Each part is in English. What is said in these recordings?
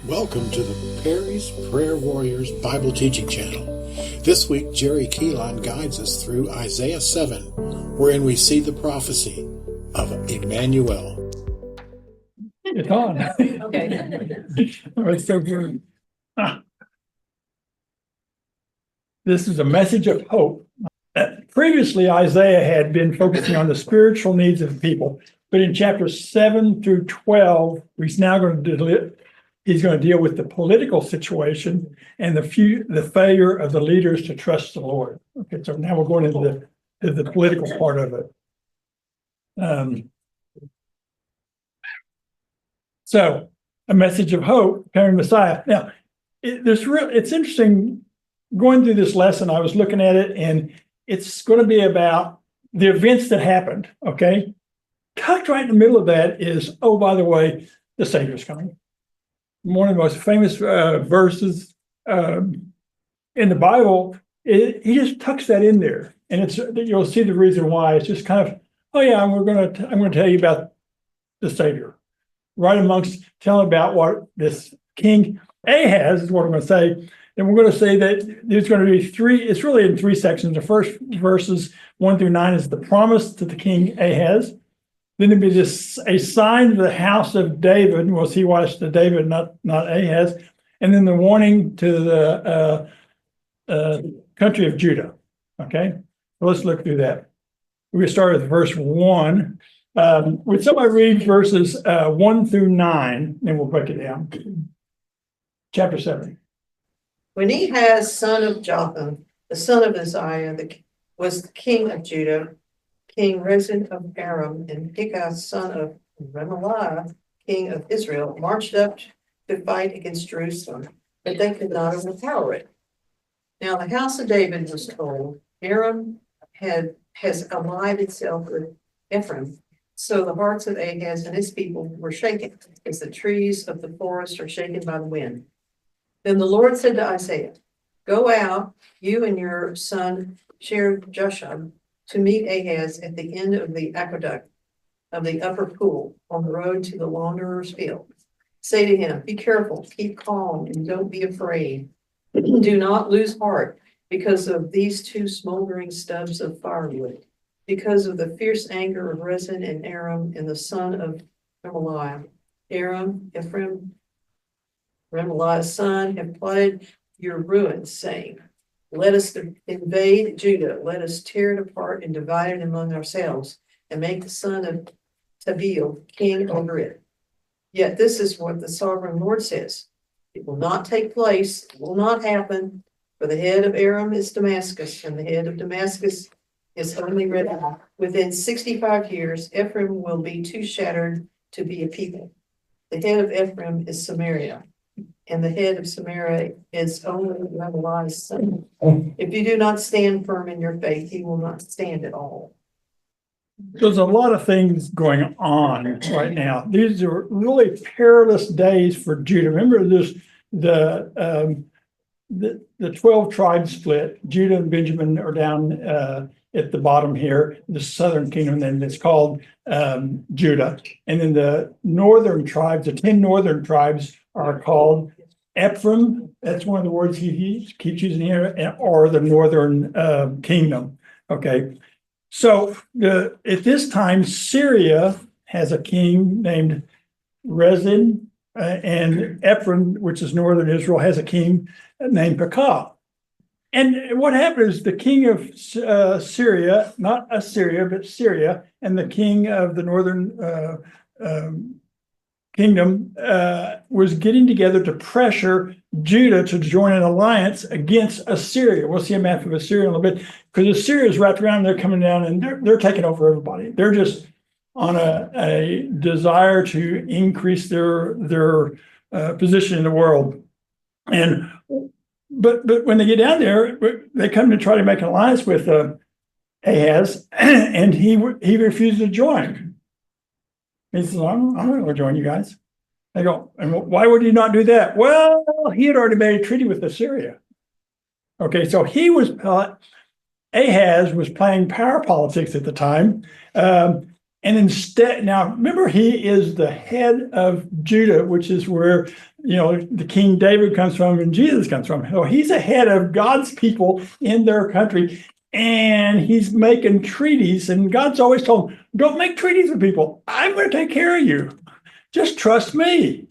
Welcome to the Perry's Prayer Warriors Bible Teaching Channel. This week, Jerry Keelan guides us through Isaiah 7, wherein we see the prophecy of Emmanuel. It's on. Okay. It's so good. This is a message of hope. Previously, Isaiah had been focusing on the spiritual needs of the people, but in chapters 7 through 12, he's going to deal with the political situation and the failure of the leaders to trust the Lord. Okay, so now we're going into the political part of it. So a message of hope, coming Messiah. Now, it's interesting going through this lesson. I was looking at it, and it's going to be about the events that happened. Okay, tucked right in the middle of that is, oh, by the way, the Savior's coming. One of the most famous verses in the Bible. He just tucks that in there, and you'll see the reason why. It's just kind of, oh yeah, I'm going to tell you about the Savior. Right amongst telling about what this King Ahaz is what I'm going to say. And we're going to say that there's going to be it's really in three sections. The first verses 1 through 9 is the promise to the King Ahaz. Then there'll be a sign to the house of David. We'll see why it's to David, not Ahaz. And then the warning to the country of Judah. Okay, so let's look through that. We're going to start with verse 1. Would somebody read verses 1 through 9, and we'll break it down. Chapter 7. When Ahaz, son of Jotham, the son of Uzziah, was the king of Judah, King Rezin of Aram, and Pekah, son of Remaliah, king of Israel, marched up to fight against Jerusalem, but they could not overpower it. Now the house of David was told, Aram has allied itself with Ephraim. So the hearts of Ahaz and his people were shaken, as the trees of the forest are shaken by the wind. Then the Lord said to Isaiah, "Go out, you and your son Shear-Jashub, to meet Ahaz at the end of the aqueduct of the upper pool on the road to the launderer's field. Say to him, be careful, keep calm, and don't be afraid. Do not lose heart because of these two smoldering stubs of firewood, because of the fierce anger of Rezin and Aram and the son of Remaliah. Ephraim, Remaliah's son, have plotted your ruin, saying, let us invade Judah, let us tear it apart and divide it among ourselves, and make the son of Tabeel king over it. Yet this is what the sovereign Lord says. It will not take place, it will not happen, for the head of Aram is Damascus, and the head of Damascus is only ready. Within 65 years, Ephraim will be too shattered to be a people. The head of Ephraim is Samaria, and the head of Samaria is only Remaliah's son. If you do not stand firm in your faith, he will not stand at all." There's a lot of things going on right now. These are really perilous days for Judah. Remember, there's the 12 tribes split. Judah and Benjamin are down at the bottom here, the southern kingdom, and it's called Judah. And then the northern tribes, the 10 northern tribes, are called Ephraim. That's one of the words he keeps using here, or the northern kingdom. Okay. So at this time, Syria has a king named Rezin, and Ephraim, which is northern Israel, has a king named Pekah. And what happened is the king of Syria, not Assyria, but Syria, and the king of the northern kingdom was getting together to pressure Judah to join an alliance against Assyria. We'll see a map of Assyria in a little bit, because Assyria is wrapped around, they're coming down, and they're taking over everybody. They're just on a desire to increase their position in the world. And but when they get down there, they come to try to make an alliance with Ahaz, and he refused to join. He says, I'm not going to join you guys. They go, and why would he not do that? Well, he had already made a treaty with Assyria. Okay, so Ahaz was playing power politics at the time. And instead, now remember, he is the head of Judah, which is where, the King David comes from and Jesus comes from. So he's a head of God's people in their country. And he's making treaties. And God's always told him, don't make treaties with people. I'm going to take care of you. Just trust me.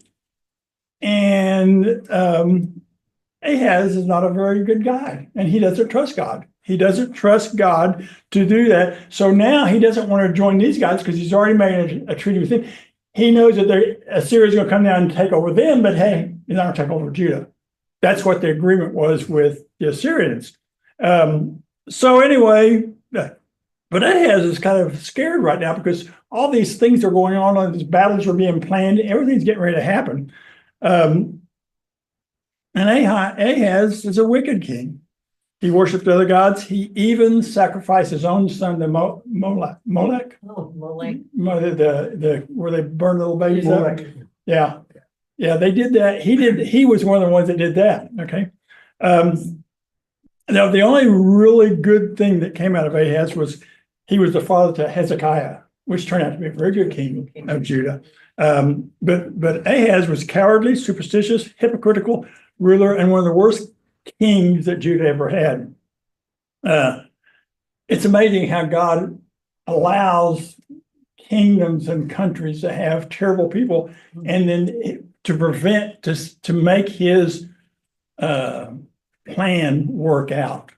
And Ahaz is not a very good guy. And he doesn't trust God. He doesn't trust God to do that. So now he doesn't want to join these guys because he's already made a treaty with them. He knows that Assyria is going to come down and take over them, but hey, he's not going to take over Judah. That's what the agreement was with the Assyrians. So anyway, but Ahaz is kind of scared right now because all these things are going on, all these battles are being planned, everything's getting ready to happen. And Ahaz is a wicked king. He worshipped other gods. He even sacrificed his own son to Molech. Oh, Molech. Where they burn little babies up. Molech. Yeah, they did that. He was one of the ones that did that. Okay. Now the only really good thing that came out of Ahaz was he was the father to Hezekiah, which turned out to be a very good king of Judah. But Ahaz was cowardly, superstitious, hypocritical ruler, and one of the worst kings that Judah ever had. It's amazing how God allows kingdoms and countries to have terrible people, and then to make his plan work out.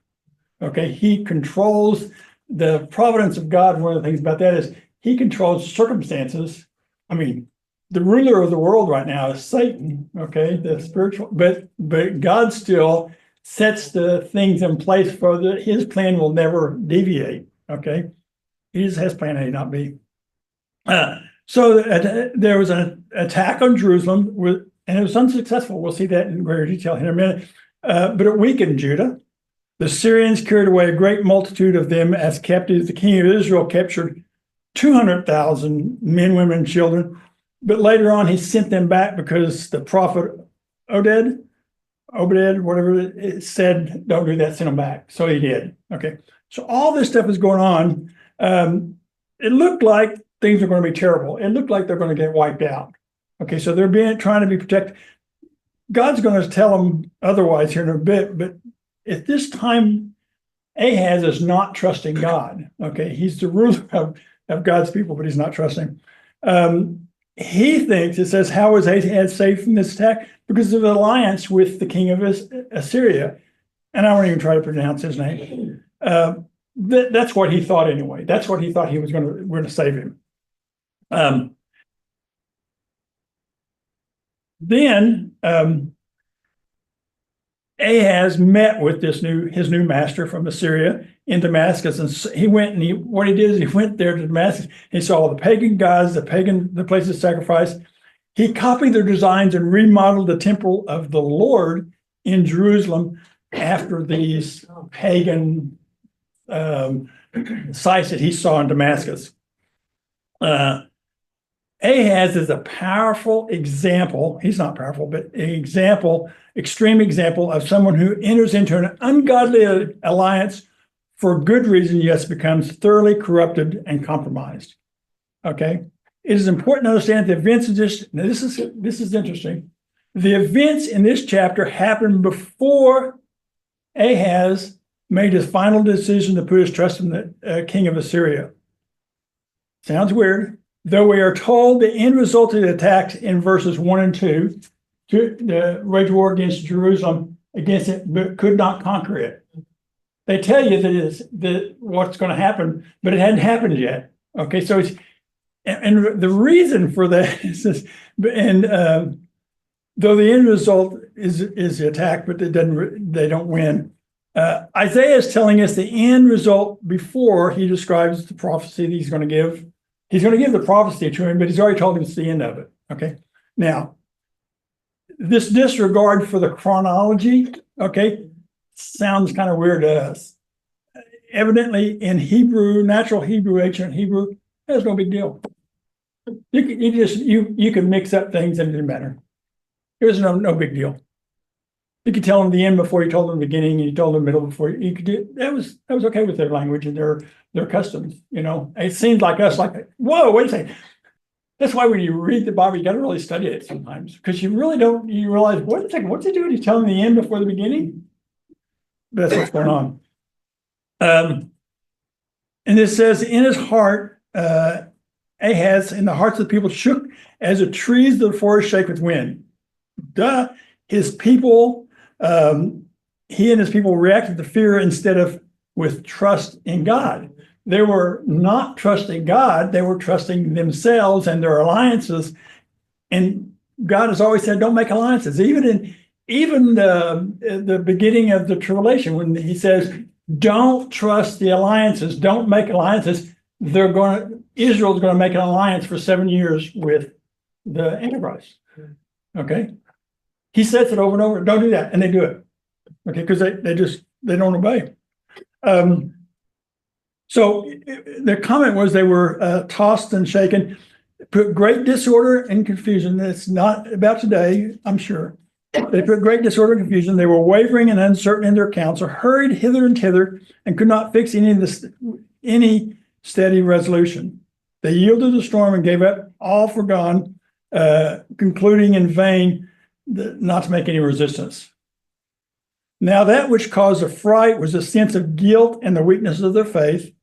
Okay, he controls the providence of God. One of the things about that is he controls circumstances. I mean, the ruler of the world right now is Satan. Okay, the spiritual, but God still sets the things in place for his plan will never deviate. Okay, he just has plan A, not B. So there was an attack on Jerusalem, and it was unsuccessful. We'll see that in greater detail in a minute. But it weakened Judah. The Syrians carried away a great multitude of them as captives. The king of Israel captured 200,000 men, women, and children. But later on, he sent them back because the prophet Obed, whatever it said, don't do that, send them back. So he did. Okay. So all this stuff is going on. It looked like things are going to be terrible. It looked like they're going to get wiped out. Okay. So they're trying to be protected. God's going to tell them otherwise here in a bit. But at this time, Ahaz is not trusting God. Okay. He's the ruler of God's people, but he's not trusting. He thinks, it says, how was Ahaz safe from this attack? Because of an alliance with the king of Assyria. And I won't even try to pronounce his name. That's what he thought anyway. That's what he thought he was going to save him. Then Ahaz met with his new master from Assyria in Damascus, and he went and he went there to Damascus. He saw all the pagan gods, the places of sacrifice. He copied their designs and remodeled the temple of the Lord in Jerusalem after these pagan sites that he saw in Damascus. Ahaz is a powerful example. He's not powerful, but extreme example of someone who enters into an ungodly alliance for good reason, yes, becomes thoroughly corrupted and compromised. Okay. It is important to understand the events in this. Now this is interesting. The events in this chapter happened before Ahaz made his final decision to put his trust in the king of Assyria. Sounds weird. Though we are told the end result of the attack in verses 1 and 2, the wage war against Jerusalem, against it, but could not conquer it. They tell you that what's going to happen, but it hadn't happened yet. Okay, so and the reason for that is though the end result is the attack, but they don't win. Isaiah is telling us the end result before he describes the prophecy that he's going to give. He's going to give the prophecy to him, but he's already told him it's the end of it. Okay. Now, this disregard for the chronology, okay, sounds kind of weird to us. Evidently, in Hebrew, natural Hebrew, ancient Hebrew, that's no big deal. You can mix up things and it doesn't matter. It was no big deal. You could tell them the end before you told them the beginning, and you told them the middle before you could do that was okay with their language and their customs. It seems like us, like, whoa, wait a second. That's why when you read the Bible, you got to really study it sometimes, because you really don't. You realize, wait a second, what's he doing? He's telling the end before the beginning. But that's what's going on. And it says, in his heart, Ahaz, in the hearts of the people, shook as the trees of the forest shake with wind. His people, he and his people reacted to fear instead of with trust in God. They were not trusting God, they were trusting themselves and their alliances. And God has always said, don't make alliances. Even the beginning of the tribulation, when he says, don't trust the alliances, don't make alliances, Israel's going to make an alliance for 7 years with the Antichrist. Okay. He says it over and over, don't do that. And they do it. Okay. Because they don't obey. So the comment was they were tossed and shaken, put great disorder and confusion. It's not about today, I'm sure. They put great disorder and confusion. They were wavering and uncertain in their counsel, hurried hither and thither, and could not fix any steady resolution. They yielded to the storm and gave up all for gone, concluding in vain not to make any resistance. Now that which caused a fright was a sense of guilt and the weakness of their faith.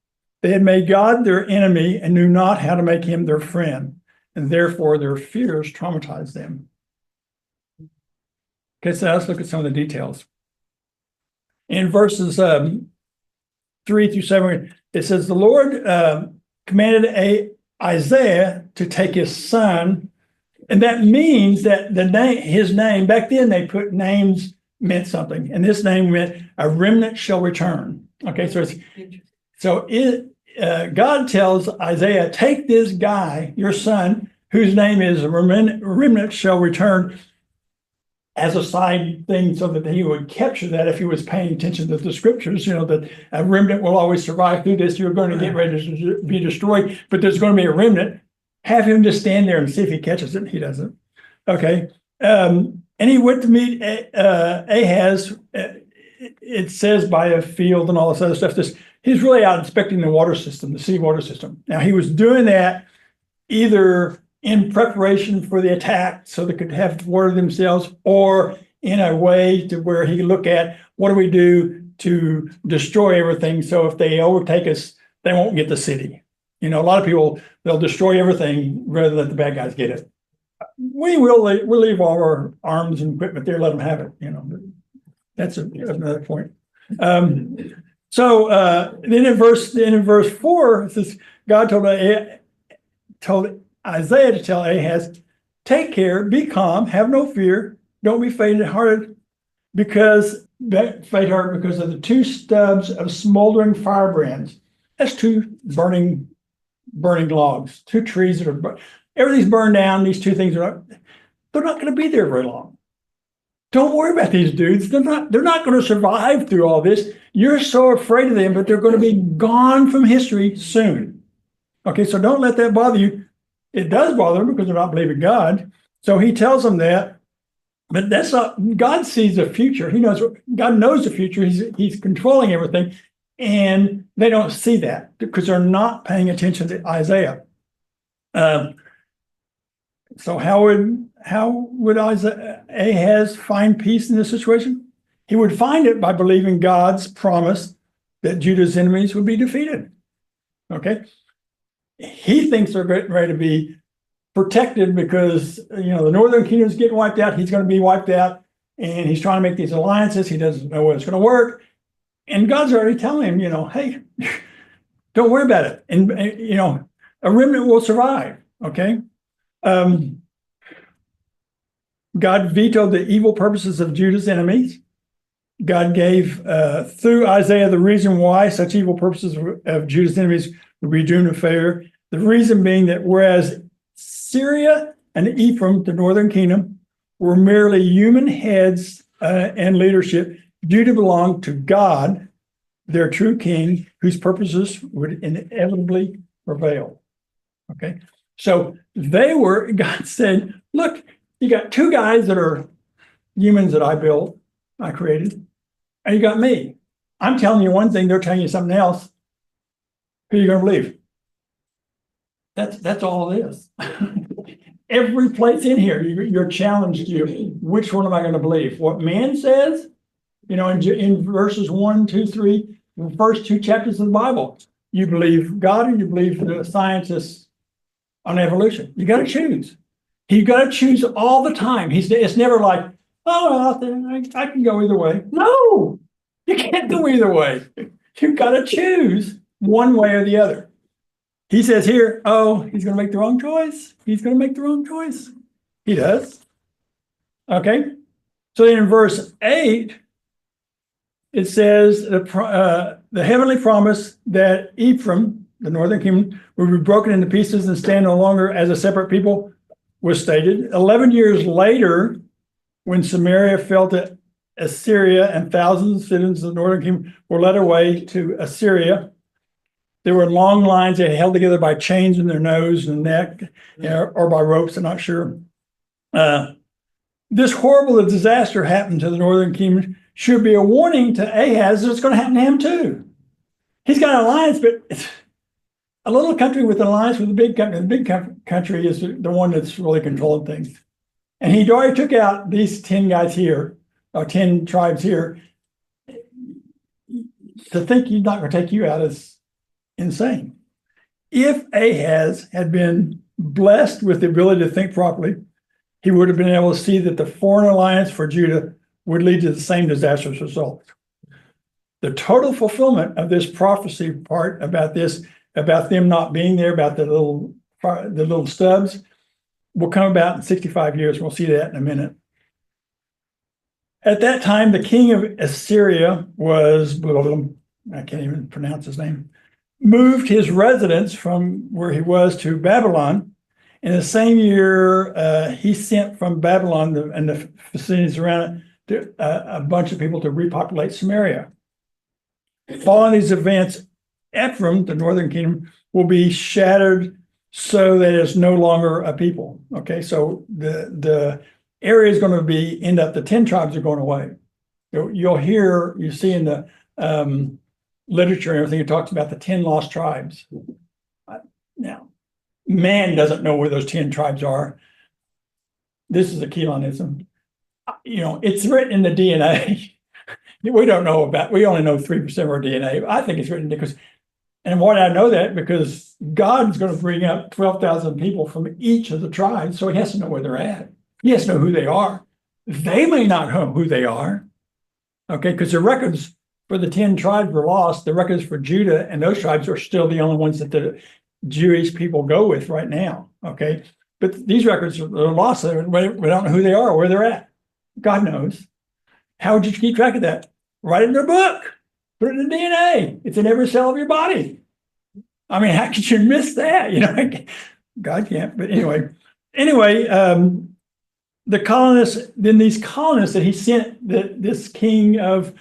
They had made God their enemy and knew not how to make him their friend, and therefore their fears traumatized them. Okay, so let's look at some of the details. In verses 3 through 7, it says, the Lord commanded Isaiah to take his son, and that means that his name, back then they put names meant something, and this name meant a remnant shall return. Okay, God tells Isaiah, take this guy, your son, whose name is a remnant shall return, as a side thing, so that he would capture that if he was paying attention to the scriptures, that a remnant will always survive through this. You're going to get ready to be destroyed, but there's going to be a remnant. Have him just stand there and see if he catches it. He doesn't. Okay. And he went to meet Ahaz. It says by a field and all this other stuff. He's really out inspecting the water system, the city water system. Now, he was doing that either in preparation for the attack so they could have water themselves, or in a way to where he could look at what do we do to destroy everything, so if they overtake us, they won't get the city. A lot of people, they'll destroy everything rather than let the bad guys get it. We'll leave all our arms and equipment there, let them have it. That's another point. So then in verse 4, it says, God told Isaiah to tell Ahaz, take care, be calm, have no fear, don't be faint-hearted because of the two stubs of smoldering firebrands. That's two burning logs, two trees that are everything's burned down. These two things they're not going to be there very long. Don't worry about these dudes. They're not going to survive through all this. You're so afraid of them, but they're going to be gone from history soon. Okay, so don't let that bother you. It does bother them because they're not believing God. So he tells them that, but that's not, God sees the future. God knows the future. He's controlling everything, and they don't see that because they're not paying attention to Isaiah. So how would Ahaz find peace in this situation? He would find it by believing God's promise that Judah's enemies would be defeated. Okay. He thinks they're ready to be protected because, the northern kingdom is getting wiped out. He's going to be wiped out, and he's trying to make these alliances. He doesn't know whether it's going to work. And God's already telling him, hey, don't worry about it. And, a remnant will survive. Okay. God vetoed the evil purposes of Judah's enemies. God gave, through Isaiah, the reason why such evil purposes of Judah's enemies would be doomed to failure. The reason being that whereas Syria and Ephraim, the northern kingdom, were merely human heads and leadership, Judah belonged to God, their true king, whose purposes would inevitably prevail. Okay, so God said, look, you got two guys that are humans that I built, I created. And you got me. I'm telling you one thing, they're telling you something else. Who are you going to believe? That's all it is. Every place in here, you're challenged to which one am I going to believe? What man says, in verses 1, 2, 3, the first 2 chapters of the Bible, you believe God or you believe the scientists on evolution. You got to choose. You got to choose all the time. It's never like, oh, I can go either way. No, you can't go either way. You've got to choose one way or the other. He says here, oh, he's going to make the wrong choice. He's going to make the wrong choice. He does. Okay. So then in verse 8, it says the heavenly promise that Ephraim, the northern kingdom, will be broken into pieces and stand no longer as a separate people was stated. 11 years later, when Samaria fell to Assyria and thousands of citizens of the northern kingdom were led away to Assyria, there were long lines that held together by chains in their nose and neck, or by ropes, I'm not sure. This horrible disaster happened to the northern kingdom should be a warning to Ahaz that it's going to happen to him too. He's got an alliance, but it's a little country with an alliance with a big country. The big country is the one that's really controlling things. And he already took out these 10 guys here, or 10 tribes here. To think he's not going to take you out is insane. If Ahaz had been blessed with the ability to think properly, he would have been able to see that the foreign alliance for Judah would lead to the same disastrous result. The total fulfillment of this prophecy part about them not being there, about the little stubs, will come about in 65 years. We'll see that in a minute. At that time, the king of Assyria was, I can't even pronounce his name, moved his residence from where he was to Babylon. In the same year, he sent from Babylon and the vicinities around it a bunch of people to repopulate Samaria. Following these events, Ephraim, the northern kingdom, will be shattered so that it's no longer a people. Okay, so the area is going to end up, the 10 tribes are going away. You see in the literature and everything, it talks about the 10 lost tribes. Now, man doesn't know where those 10 tribes are. This is a Keelonism. It's written in the DNA. We only know 3% of our DNA. I think it's written because, and why do I know that? Because God's going to bring up 12,000 people from each of the tribes, so he has to know where they're at. He has to know who they are. They may not know who they are, okay, because the records for the 10 tribes were lost. The records for Judah and those tribes are still the only ones that the Jewish people go with right now, okay? But these records are lost. We don't know who they are or where they're at. God knows. How would you keep track of that? Write it in a book. Put it in the DNA. It's in every cell of your body. I mean, how could you miss that? God can't. But anyway, the colonists, then these colonists that he sent, this king of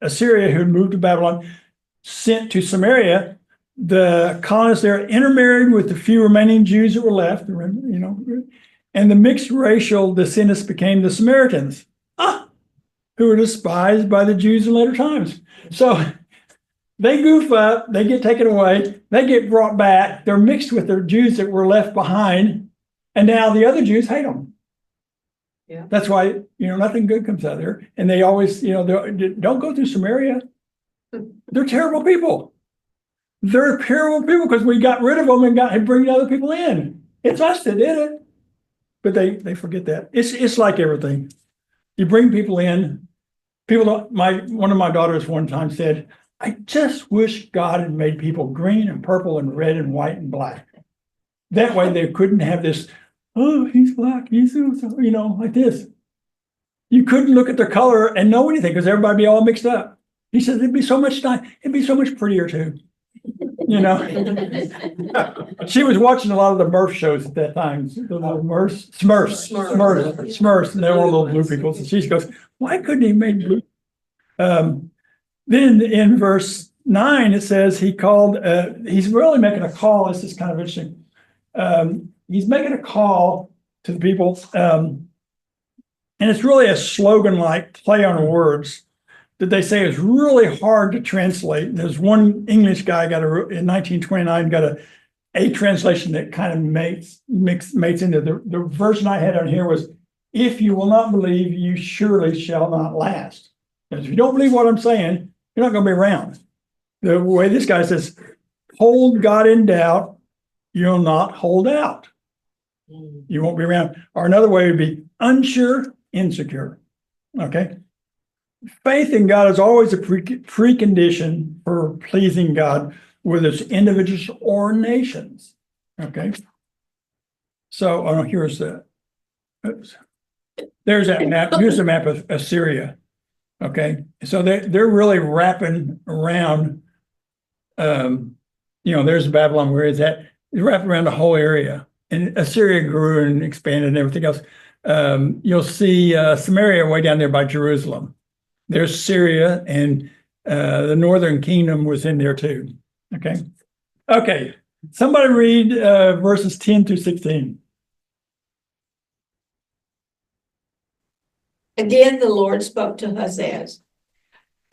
Assyria who moved to Babylon, sent to Samaria, the colonists there intermarried with the few remaining Jews that were left, and the mixed racial descendants became the Samaritans, who were despised by the Jews in later times. So they goof up, they get taken away, they get brought back, they're mixed with the Jews that were left behind, and now the other Jews hate them. Yeah. That's why, nothing good comes out of there. And they always, don't go through Samaria. They're terrible people. They're terrible people because we got rid of them and bring other people in. It's us that did it. But they forget that. It's like everything. You bring people in. One of my daughters one time said, I just wish God had made people green and purple and red and white and black. That way they couldn't have this, oh, he's black, he's like this. You couldn't look at their color and know anything because everybody would be all mixed up. He said, it'd be so much prettier too. She was watching a lot of the Murph shows at that time. The little Smurfs, and they were little blue people. And she goes, why couldn't he make blue? Then in verse 9, it says he called, he's really making a call. This is kind of interesting. He's making a call to the people. And it's really a slogan-like play on words that they say is really hard to translate. There's one English guy in 1929 got a translation that kind of mates into the version I had on here was, if you will not believe, you surely shall not last. Because if you don't believe what I'm saying, you're not going to be around. The way this guy says, hold God in doubt, you'll not hold out. You won't be around. Or another way would be unsure, insecure. Okay. Faith in God is always a precondition for pleasing God, whether it's individuals or nations. Okay. So, oh, here's the, oops. There's that map. Here's a map of Assyria. Okay. So they're really wrapping around, there's Babylon, where is that? It's wrapping around the whole area. And Assyria grew and expanded and everything else. You'll see Samaria way down there by Jerusalem. There's Syria, and the northern kingdom was in there too. Okay. Okay. Somebody read verses 10 through 16. Again, the Lord spoke to Ahaz.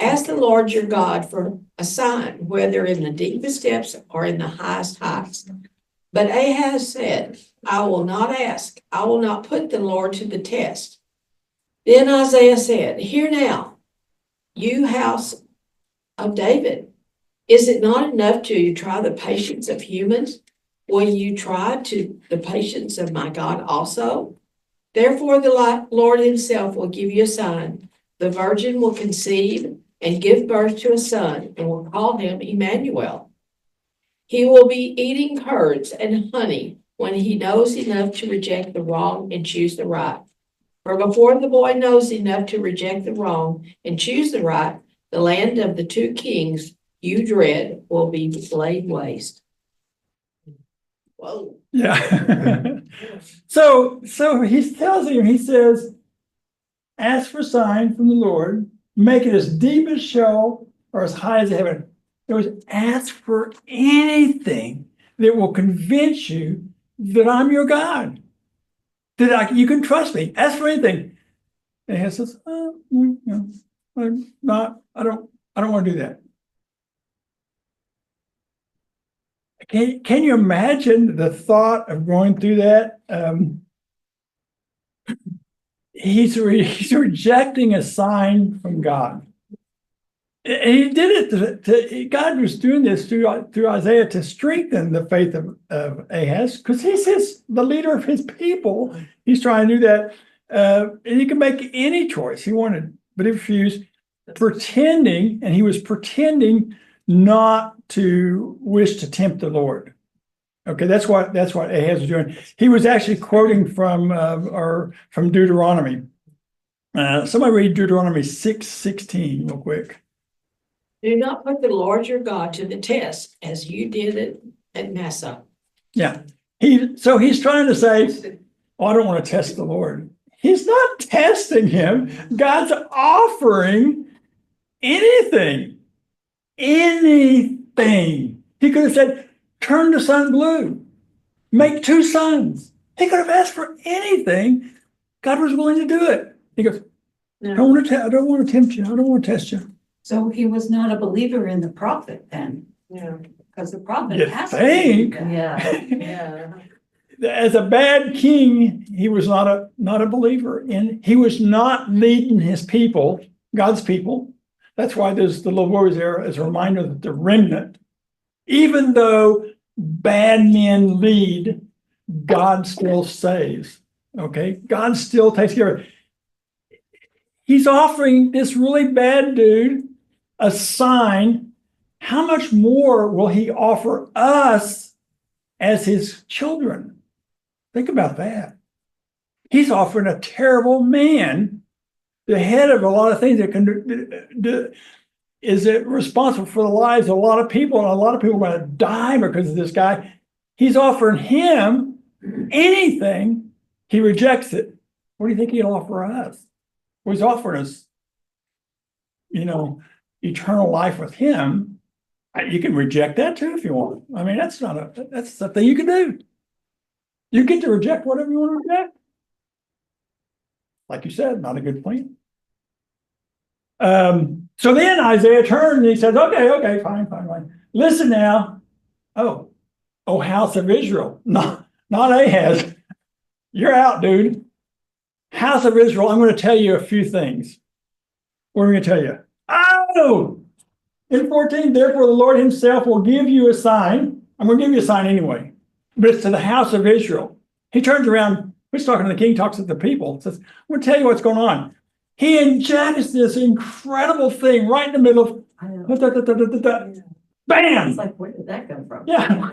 Ask the Lord your God for a sign, whether in the deepest depths or in the highest heights. But Ahaz said, I will not ask. I will not put the Lord to the test. Then Isaiah said, hear now, you house of David. Is it not enough to try the patience of humans? Will you try the patience of my God also? Therefore, the Lord himself will give you a sign. The virgin will conceive and give birth to a son, and will call him Emmanuel. He will be eating curds and honey when he knows enough to reject the wrong and choose the right. For before the boy knows enough to reject the wrong and choose the right, the land of the two kings you dread will be laid waste. Whoa. Yeah. So he tells him, he says, ask for a sign from the Lord, make it as deep as Sheol or as high as heaven. It was ask for anything that will convince you that I'm your God, that you can trust me. Ask for anything. And he says, I'm not, I don't want to do that. Can you imagine the thought of going through that? He's rejecting a sign from God. And he did it God was doing this through Isaiah to strengthen the faith of Ahaz, because he's the leader of his people. He's trying to do that. And he could make any choice he wanted, but he refused, and he was pretending not to wish to tempt the Lord. Okay, that's what Ahaz was doing. He was actually quoting from Deuteronomy. Somebody read Deuteronomy 6:16 real quick. Do not put the Lord your God to the test, as you did it at Massa. Yeah. He's trying to say, oh, I don't want to test the Lord. He's not testing him. God's offering anything. Anything. He could have said, turn the sun blue. Make two suns. He could have asked for anything. God was willing to do it. He goes, I don't want to tempt you. I don't want to test you. So he was not a believer in the prophet then? Yeah. Because the prophet You has think? to be that. Yeah. As a bad king, he was not a believer in. He was not leading his people, God's people. That's why there's the little words there as a reminder that the remnant, even though bad men lead, God still saves. Okay, God still takes care of it. He's offering this really bad dude a sign. How much more will he offer us as his children? Think about that. He's offering a terrible man, the head of a lot of things that can is it responsible for the lives of a lot of people, and a lot of people are going to die because of this guy. He's offering him anything. He rejects it. What do you think he'll offer us? Well, he's offering us, eternal life with him. You can reject that too if you want. I mean, that's something you can do. You get to reject whatever you want to reject. like you said, not a good plan. So then Isaiah turned and he says, okay, fine. Listen now. Oh, house of Israel, not Ahaz. You're out, dude. House of Israel, I'm going to tell you a few things. What are we going to tell you? Oh, in 14, therefore the Lord himself will give you a sign. I'm going to give you a sign anyway, but it's to the house of Israel. He turns around, he's talking to the king, talks to the people, says, I'm going to tell you what's going on. He injects this incredible thing right in the middle of, bam! It's like, where did that come from? Yeah.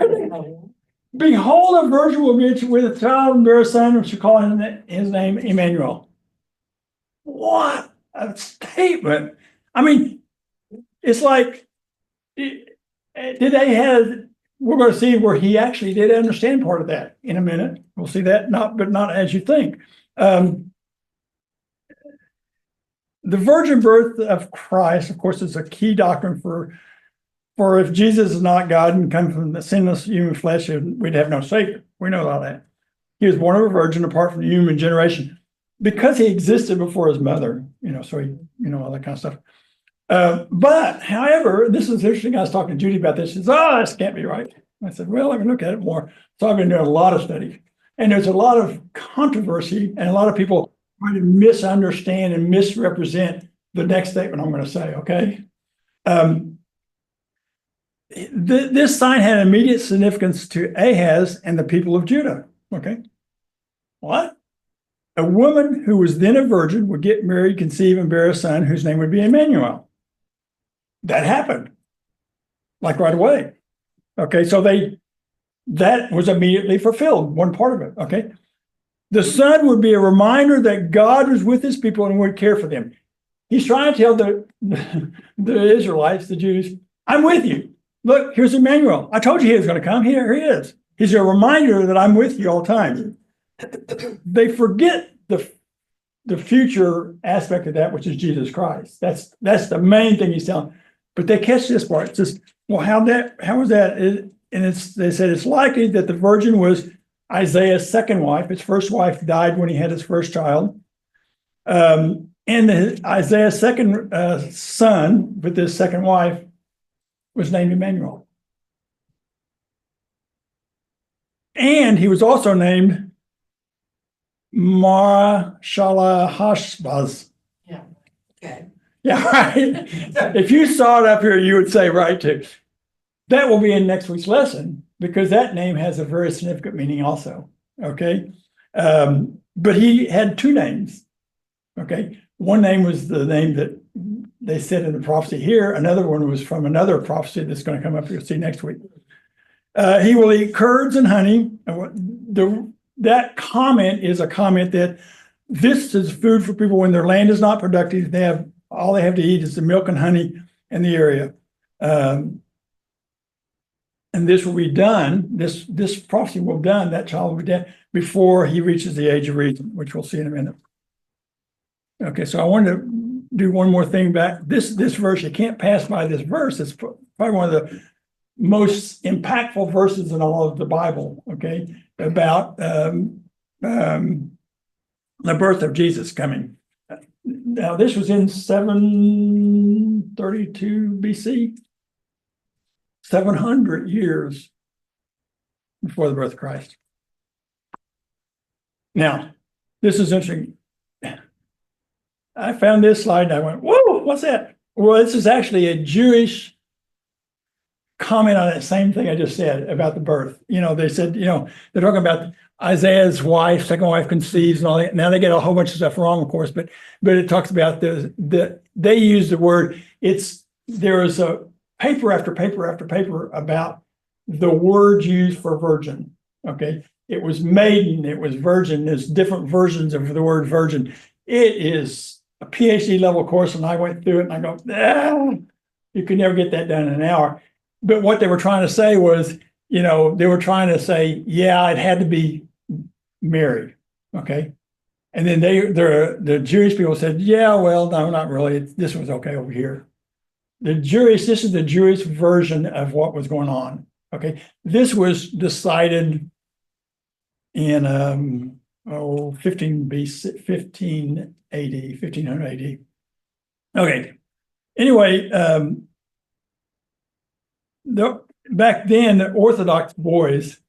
Behold, a virgin will be with a child and bear a son, and shall call his name Emmanuel. What a statement. I mean, it's like, we're going to see where he actually did understand part of that in a minute. We'll see that, but not as you think. The virgin birth of Christ, of course, is a key doctrine for if Jesus is not God and come from the sinless human flesh, we'd have no Savior. We know all that. He was born of a virgin apart from the human generation because he existed before his mother, so he, all that kind of stuff. But however, this is interesting. I was talking to Judy about this. She says, this can't be right. I said, well, let me look at it more. So I've been doing a lot of studies, and there's a lot of controversy and a lot of people trying to misunderstand and misrepresent the next statement I'm going to say, okay? This sign had immediate significance to Ahaz and the people of Judah, okay? What? A woman who was then a virgin would get married, conceive, and bear a son whose name would be Emmanuel. That happened, like right away. Okay, so that was immediately fulfilled, one part of it, okay? The son would be a reminder that God was with his people and would care for them. He's trying to tell the Israelites, the Jews, I'm with you. Look, here's Emmanuel. I told you he was going to come. Here he is. He's a reminder that I'm with you all the time. They forget the future aspect of that, which is Jesus Christ. That's the main thing he's telling. But they catch this part. It's just, well, how was that? They said it's likely that the virgin was Isaiah's second wife. His first wife died when he had his first child. And Isaiah's second son with his second wife was named Emmanuel. And he was also named Mar-Shalal-Hash-Baz. Yeah, okay. Yeah, right. If you saw it up here, you would say right too. That will be in next week's lesson because that name has a very significant meaning also. Okay. But he had two names. Okay. One name was the name that they said in the prophecy here. Another one was from another prophecy that's going to come up. You'll see next week. He will eat curds and honey. That comment is a comment that this is food for people when their land is not productive. All they have to eat is the milk and honey in the area. And this will be done. This prophecy will be done. That child will be dead before he reaches the age of reason, which we'll see in a minute. Okay, so I wanted to do one more thing back. This verse, you can't pass by this verse. It's probably one of the most impactful verses in all of the Bible, okay, about the birth of Jesus coming. Now, this was in 732 BC, 700 years before the birth of Christ. Now, this is interesting. I found this slide and I went, whoa, what's that? Well, this is actually a Jewish comment on that same thing I just said about the birth. They said, they're talking about Isaiah's wife, second wife conceives and all that. Now they get a whole bunch of stuff wrong, of course, but it talks about they use the word, there is a paper after paper after paper about the word used for virgin. Okay. It was maiden, it was virgin. There's different versions of the word virgin. It is a PhD level course, and I went through it and I go, you could never get that done in an hour. But what they were trying to say was, they were trying to say, yeah, it had to be married. Okay. And then the Jewish people said, yeah, well, no, not really. This was okay over here. This is the Jewish version of what was going on. Okay. This was decided in 15 BC, 1580, 1500 AD. Okay. Anyway, back then, the Orthodox boys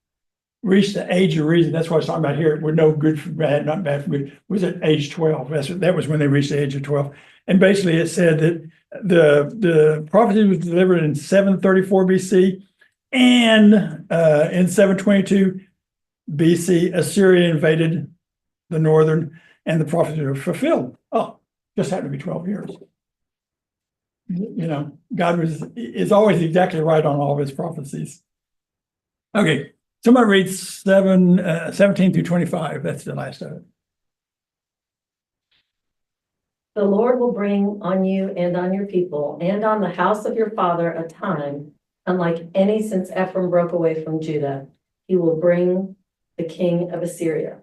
reached the age of reason. That's what I was talking about here. We're no good for bad, not bad for good. Was at age 12. That was when they reached the age of 12. And basically it said that the prophecy was delivered in 734 BC, and in 722 BC, Assyria invaded the northern, and the prophecy was fulfilled. Oh, just happened to be 12 years. You know, God is always exactly right on all of his prophecies. Okay, somebody read 17 through 25. That's the last of it. The Lord will bring on you and on your people and on the house of your father a time unlike any since Ephraim broke away from Judah. He will bring the king of Assyria.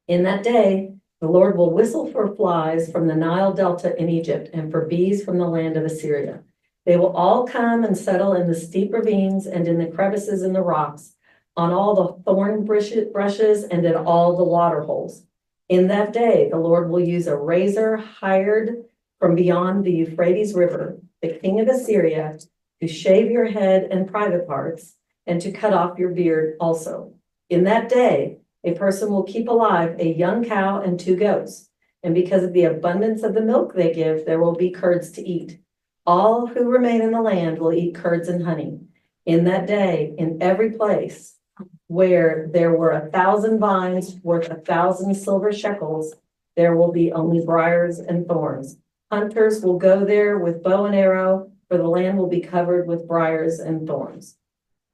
In that day, the Lord will whistle for flies from the Nile Delta in Egypt and for bees from the land of Assyria. They will all come and settle in the steep ravines and in the crevices in the rocks, on all the thorn brushes and in all the water holes. In that day, the Lord will use a razor hired from beyond the Euphrates River, the king of Assyria, to shave your head and private parts and to cut off your beard also. In that day, a person will keep alive a young cow and 2 goats, and because of the abundance of the milk they give, there will be curds to eat. All who remain in the land will eat curds and honey. In that day, in every place where there were 1,000 vines worth 1,000 silver shekels, there will be only briars and thorns. Hunters will go there with bow and arrow, for the land will be covered with briars and thorns.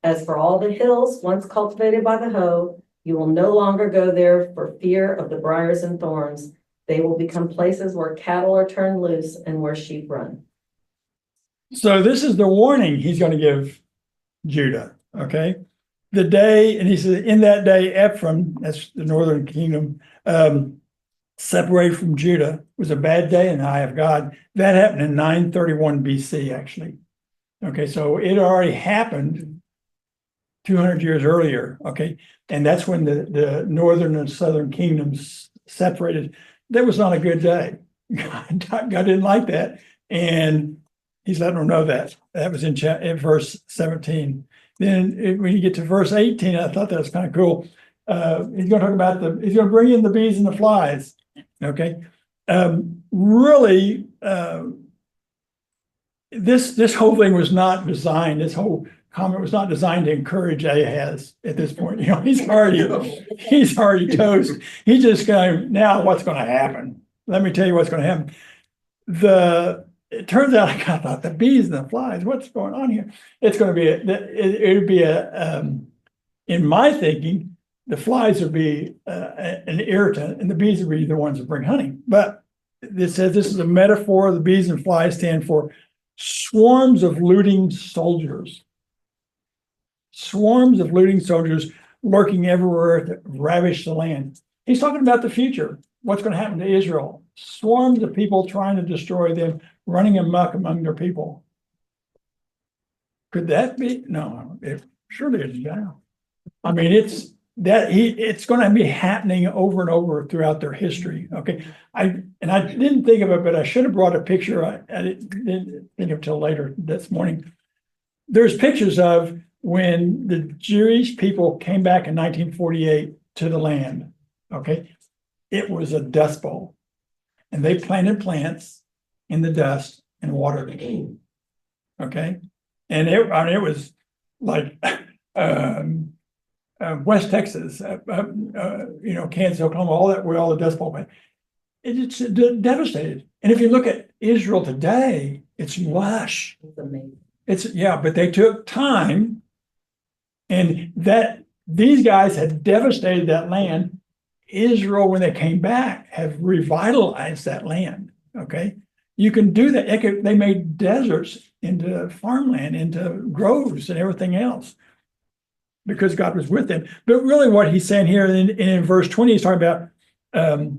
As for all the hills once cultivated by the hoe, you will no longer go there for fear of the briars and thorns. They will become places where cattle are turned loose and where sheep run. So this is the warning he's going to give Judah, okay? The day, and he says, in that day, Ephraim, that's the northern kingdom, separated from Judah, was a bad day in the eye of God. That happened in 931 BC, actually. Okay, so it already happened 200 years earlier, okay? And that's when the northern and southern kingdoms separated. That was not a good day. God didn't like that. And he's letting them know that. That was in verse 17. Then when you get to verse 18, I thought that was kind of cool. He's going to talk about he's going to bring in the bees and the flies. Okay. Really, this whole thing was not designed, this whole comment was not designed to encourage Ahaz at this point. You know, he's already toast. He's just going, now what's going to happen? Let me tell you what's going to happen. It turns out, I thought the bees and the flies, what's going on here? It's going to be, it would be in my thinking, the flies would be an irritant and the bees would be the ones that bring honey. But it says this is a metaphor. The bees and flies stand for swarms of looting soldiers. Swarms of looting soldiers lurking everywhere to ravish the land. He's talking about the future. What's going to happen to Israel? Swarms of people trying to destroy them, running amok among their people. Could that be? No, surely it's now. I mean, it's going to be happening over and over throughout their history. Okay, I didn't think of it, but I should have brought a picture. I didn't think of it till later this morning. There's pictures of when the Jewish people came back in 1948 to the land. Okay, it was a dust bowl, and they planted plants in the dust and watered it. Okay, and it was like West Texas, Kansas, Oklahoma, all that where all the dust bowl went. It's devastated. And if you look at Israel today, it's lush. It's amazing. But they took time, and that these guys had devastated that land. Israel, when they came back, have revitalized that land. Okay, you can do that. They made deserts into farmland, into groves, and everything else because God was with them. But really, what he's saying here in verse 20, he's talking about the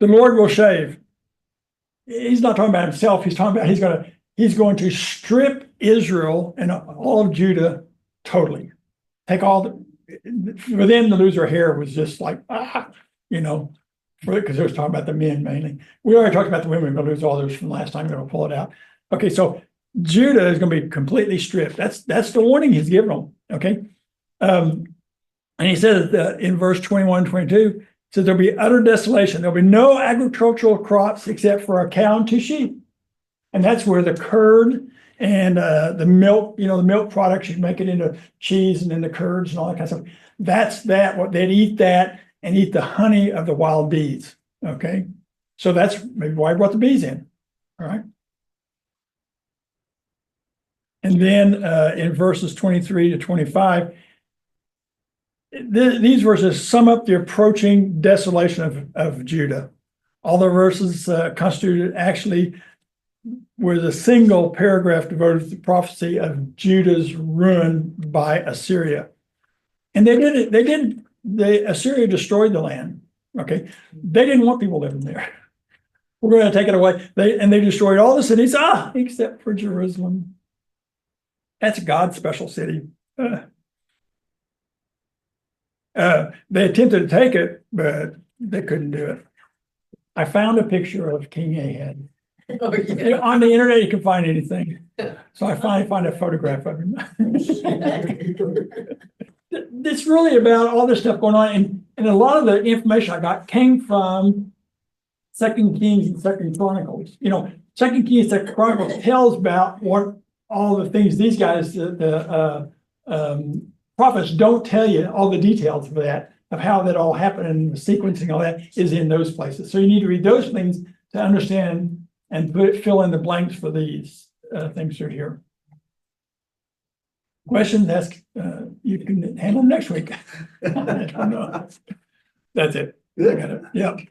Lord will shave. He's not talking about himself. He's talking about he's going to strip Israel and all of Judah totally. Take all for them to lose their hair was just like, you know, because they was talking about the men mainly. We already talked about the women, but lose all those from last time. We're gonna pull it out. Okay, so Judah is gonna be completely stripped. That's the warning he's giving them. Okay. And he says that in verse 21, 22, says there'll be utter desolation. There'll be no agricultural crops except for a cow and 2 sheep. And that's where the curd and the milk, the milk products, you make it into cheese and then the curds and all that kind of stuff. What they'd eat that and eat the honey of the wild bees. Okay. So that's maybe why I brought the bees in. All right. And then in verses 23 to 25, these verses sum up the approaching desolation of Judah. All the verses constituted actually was a single paragraph devoted to the prophecy of Judah's ruin by Assyria. And they did it. Assyria destroyed the land. Okay. They didn't want people living there. We're going to take it away. They destroyed all the cities, except for Jerusalem. That's God's special city. They attempted to take it, but they couldn't do it. I found a picture of King Ahaz. Oh, yeah. On the internet, you can find anything. So I finally find a photograph of him. It's really about all this stuff going on. And a lot of the information I got came from 2 Kings and 2 Chronicles. 2 Kings, 2 Chronicles tells about what all the things these guys, the prophets don't tell you all the details of that, of how that all happened, and the sequencing, all that is in those places. So you need to read those things to understand and fill in the blanks for these things through here. Questions, ask, you can handle them next week. I don't know. That's it. I got it. Yep.